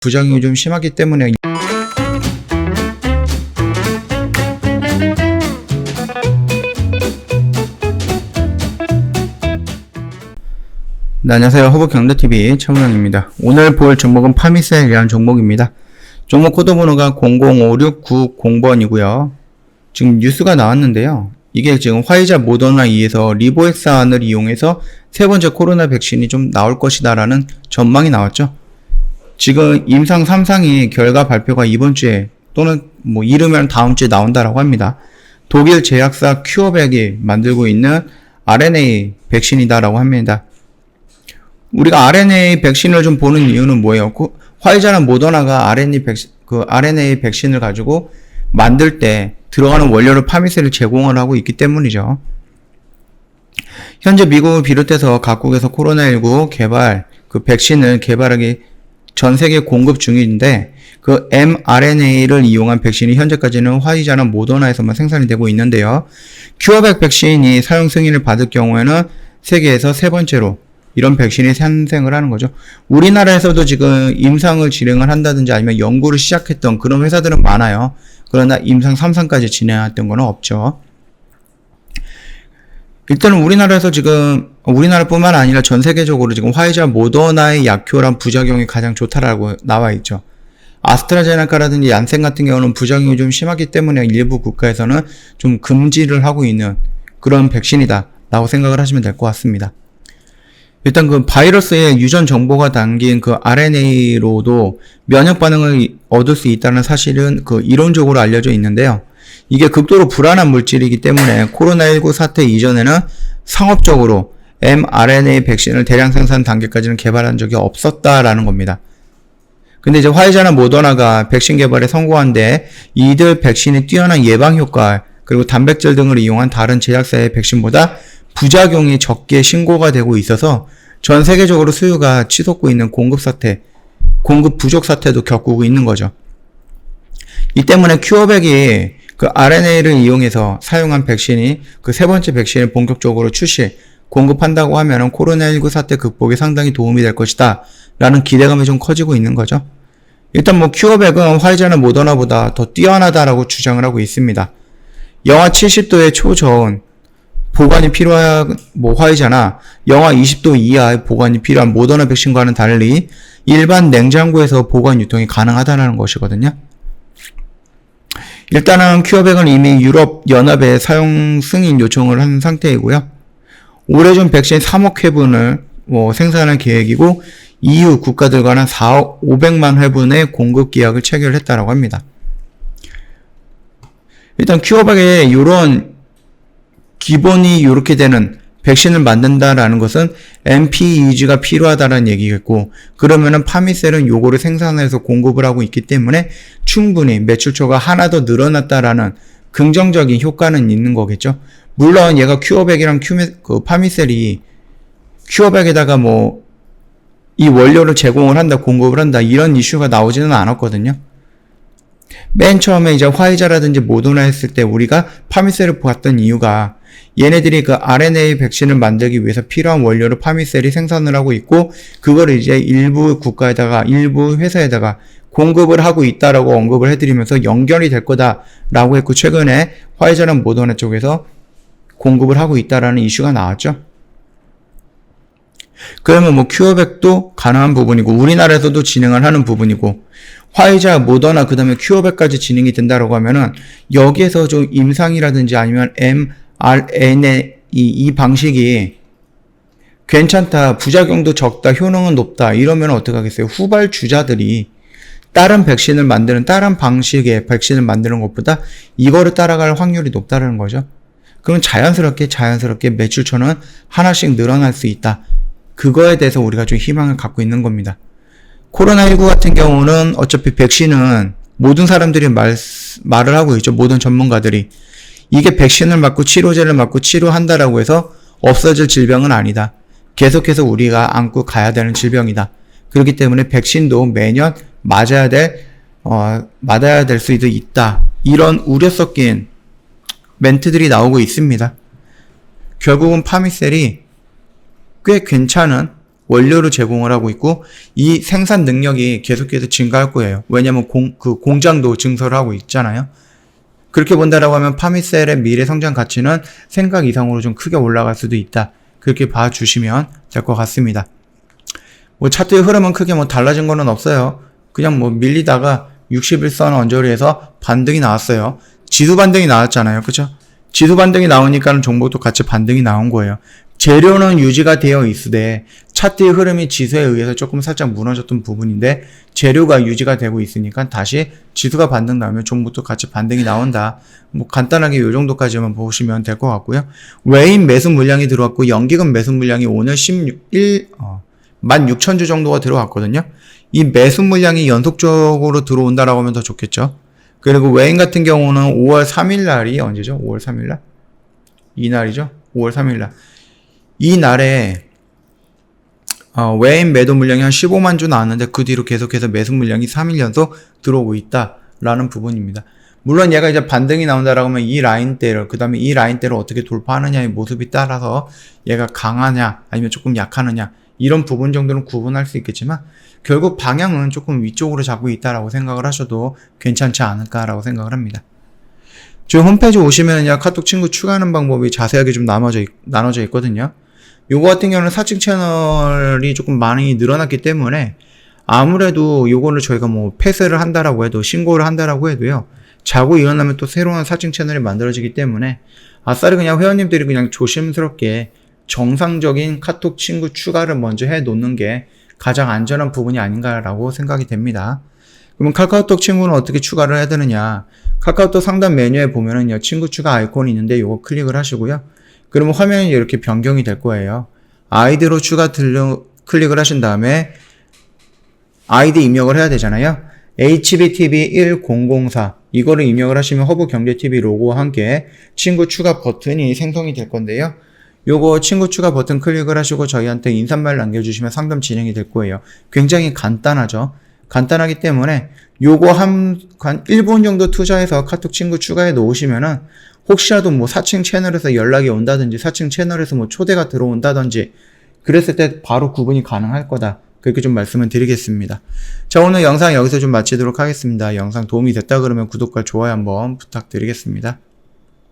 부작용이 좀 심하기 때문에 네, 안녕하세요. 허브경제TV 최문영입니다. 오늘 볼 종목은 파미셀이라는 종목입니다. 종목 코드 번호가 0056990번이고요. 지금 뉴스가 나왔는데요. 이게 지금 화이자 모더나 2에서 리보엑산을 이용해서 세 번째 코로나 백신이 좀 나올 것이다 라는 전망이 나왔죠. 지금 임상 3상의 결과 발표가 이번 주에 또는 이르면 다음 주에 나온다라고 합니다. 독일 제약사 큐어백이 만들고 있는 RNA 백신이다라고 합니다. 우리가 RNA 백신을 좀 보는 이유는 뭐예요? 화이자나 모더나가 RNA 백신을 가지고 만들 때 들어가는 원료를 파미셀을 제공을 하고 있기 때문이죠. 현재 미국을 비롯해서 각국에서 코로나19 개발, 백신을 개발하기 전 세계 공급 중인데, mRNA를 이용한 백신이 현재까지는 화이자나 모더나에서만 생산이 되고 있는데요. 큐어백 백신이 사용 승인을 받을 경우에는 세계에서 세 번째로 이런 백신이 산생을 하는 거죠. 우리나라에서도 지금 임상을 진행을 한다든지 아니면 연구를 시작했던 그런 회사들은 많아요. 그러나 임상 3상까지 진행했던 건 없죠. 일단은 우리나라에서 지금, 우리나라뿐만 아니라 전 세계적으로 지금 화이자 모더나의 약효란 부작용이 가장 좋다라고 나와 있죠. 아스트라제네카라든지 얀센 같은 경우는 부작용이 좀 심하기 때문에 일부 국가에서는 좀 금지를 하고 있는 그런 백신이다 라고 생각을 하시면 될 것 같습니다. 일단 바이러스의 유전 정보가 담긴 RNA로도 면역 반응을 얻을 수 있다는 사실은 이론적으로 알려져 있는데요. 이게 극도로 불안한 물질이기 때문에 코로나19 사태 이전에는 상업적으로 mRNA 백신을 대량 생산 단계까지는 개발한 적이 없었다라는 겁니다. 근데 이제 화이자나 모더나가 백신 개발에 성공한 데 이들 백신이 뛰어난 예방 효과 그리고 단백질 등을 이용한 다른 제약사의 백신보다 부작용이 적게 신고가 되고 있어서 전 세계적으로 수요가 치솟고 있는 공급 부족 사태도 겪고 있는 거죠. 이 때문에 큐어백이 RNA를 이용해서 사용한 백신이 세 번째 백신을 본격적으로 공급한다고 하면 코로나19 사태 극복에 상당히 도움이 될 것이다 라는 기대감이 좀 커지고 있는 거죠. 일단 큐어백은 화이자나 모더나보다 더 뛰어나다라고 주장을 하고 있습니다. 영하 70도의 초저온 보관이 필요한 화이자나 영하 20도 이하의 보관이 필요한 모더나 백신과는 달리 일반 냉장고에서 보관 유통이 가능하다는 것이거든요. 일단은 큐어백은 이미 유럽 연합에 사용 승인 요청을 한 상태이고요. 올해 중 백신 3억 회분을 생산할 계획이고 EU 국가들과는 4억 500만 회분의 공급 계약을 체결했다고 합니다. 일단 큐어백의 이런 기본이 이렇게 되는 백신을 만든다라는 것은 MPEG가 필요하다는 얘기겠고, 그러면은 파미셀은 요거를 생산해서 공급을 하고 있기 때문에 충분히 매출처가 하나 더 늘어났다라는 긍정적인 효과는 있는 거겠죠. 물론 얘가 큐어백이랑 파미셀이 큐어백에다가 이 원료를 제공을 한다, 공급을 한다 이런 이슈가 나오지는 않았거든요. 맨 처음에 이제 화이자라든지 모더나 했을 때 우리가 파미셀을 봤던 이유가 얘네들이 RNA 백신을 만들기 위해서 필요한 원료를 파미셀이 생산을 하고 있고 그거를 이제 일부 국가에다가 일부 회사에다가 공급을 하고 있다라고 언급을 해드리면서 연결이 될 거다라고 했고 최근에 화이자나 모더나 쪽에서 공급을 하고 있다라는 이슈가 나왔죠. 그러면 큐어백도 가능한 부분이고 우리나라에서도 진행을 하는 부분이고 화이자, 모더나 그다음에 큐어백까지 진행이 된다라고 하면은 여기에서 좀 임상이라든지 아니면 mRNA 이 방식이 괜찮다, 부작용도 적다, 효능은 높다 이러면 어떻게 하겠어요? 후발주자들이 다른 백신을 만드는 다른 방식의 백신을 만드는 것보다 이거를 따라갈 확률이 높다는 거죠. 그럼 자연스럽게 매출처는 하나씩 늘어날 수 있다. 그거에 대해서 우리가 좀 희망을 갖고 있는 겁니다. 코로나19 같은 경우는 어차피 백신은 모든 사람들이 말을 하고 있죠. 모든 전문가들이. 이게 백신을 맞고 치료제를 맞고 치료한다라고 해서 없어질 질병은 아니다. 계속해서 우리가 안고 가야 되는 질병이다. 그렇기 때문에 백신도 매년 맞아야 될 수도 있다. 이런 우려 섞인 멘트들이 나오고 있습니다. 결국은 파미셀이 꽤 괜찮은 원료를 제공을 하고 있고 이 생산 능력이 계속해서 증가할 거예요. 왜냐면 공장도 증설을 하고 있잖아요. 그렇게 본다라고 하면 파미셀의 미래 성장 가치는 생각 이상으로 좀 크게 올라갈 수도 있다. 그렇게 봐주시면 될 것 같습니다. 뭐 차트의 흐름은 크게 뭐 달라진 거는 없어요. 그냥 뭐 밀리다가 61선 언저리에서 반등이 나왔어요. 지수 반등이 나왔잖아요. 그쵸? 지수 반등이 나오니까는 종목도 같이 반등이 나온 거예요. 재료는 유지가 되어 있으되 차트의 흐름이 지수에 의해서 조금 살짝 무너졌던 부분인데 재료가 유지가 되고 있으니까 다시 지수가 반등 나오면 종목도 같이 반등이 나온다. 뭐 간단하게 이 정도까지만 보시면 될 것 같고요. 외인 매수 물량이 들어왔고 연기금 매수 물량이 오늘 16,000주 정도가 들어왔거든요. 이 매수 물량이 연속적으로 들어온다라고 하면 더 좋겠죠. 그리고 외인 같은 경우는 5월 3일 날이 언제죠? 5월 3일 날? 이날이죠? 5월 3일 날. 이 날에 외인 매도 물량이 한 15만 주 나왔는데 그 뒤로 계속해서 매수 물량이 3일 연속 들어오고 있다라는 부분입니다. 물론 얘가 이제 반등이 나온다라고 하면 이 라인대를 그 다음에 이 라인대를 어떻게 돌파하느냐의 모습이 따라서 얘가 강하냐 아니면 조금 약하느냐 이런 부분 정도는 구분할 수 있겠지만 결국 방향은 조금 위쪽으로 잡고 있다라고 생각을 하셔도 괜찮지 않을까라고 생각을 합니다. 지금 홈페이지 오시면요 카톡 친구 추가하는 방법이 자세하게 좀 나눠져 있거든요. 요거 같은 경우는 사칭 채널이 조금 많이 늘어났기 때문에 아무래도 요거를 저희가 뭐 폐쇄를 한다라고 해도 신고를 한다라고 해도요 자고 일어나면 또 새로운 사칭 채널이 만들어지기 때문에 아싸리 그냥 회원님들이 그냥 조심스럽게 정상적인 카톡 친구 추가를 먼저 해 놓는 게 가장 안전한 부분이 아닌가라고 생각이 됩니다. 그러면 카카오톡 친구는 어떻게 추가를 해야 되느냐? 카카오톡 상단 메뉴에 보면은요 친구 추가 아이콘이 있는데 요거 클릭을 하시고요. 그러면 화면이 이렇게 변경이 될 거예요. 아이디로 클릭을 하신 다음에 아이디 입력을 해야 되잖아요. HBTV1004 이거를 입력을 하시면 허브경제TV 로고와 함께 친구 추가 버튼이 생성이 될 건데요. 요거 친구 추가 버튼 클릭을 하시고 저희한테 인사말 남겨주시면 상담 진행이 될 거예요. 굉장히 간단하죠. 간단하기 때문에 요거 한 1분 정도 투자해서 카톡 친구 추가해 놓으시면은 혹시라도 뭐 사칭 채널에서 연락이 온다든지 사칭 채널에서 뭐 초대가 들어온다든지 그랬을 때 바로 구분이 가능할 거다. 그렇게 좀 말씀을 드리겠습니다. 자, 오늘 영상 여기서 좀 마치도록 하겠습니다. 영상 도움이 됐다 그러면 구독과 좋아요 한번 부탁드리겠습니다.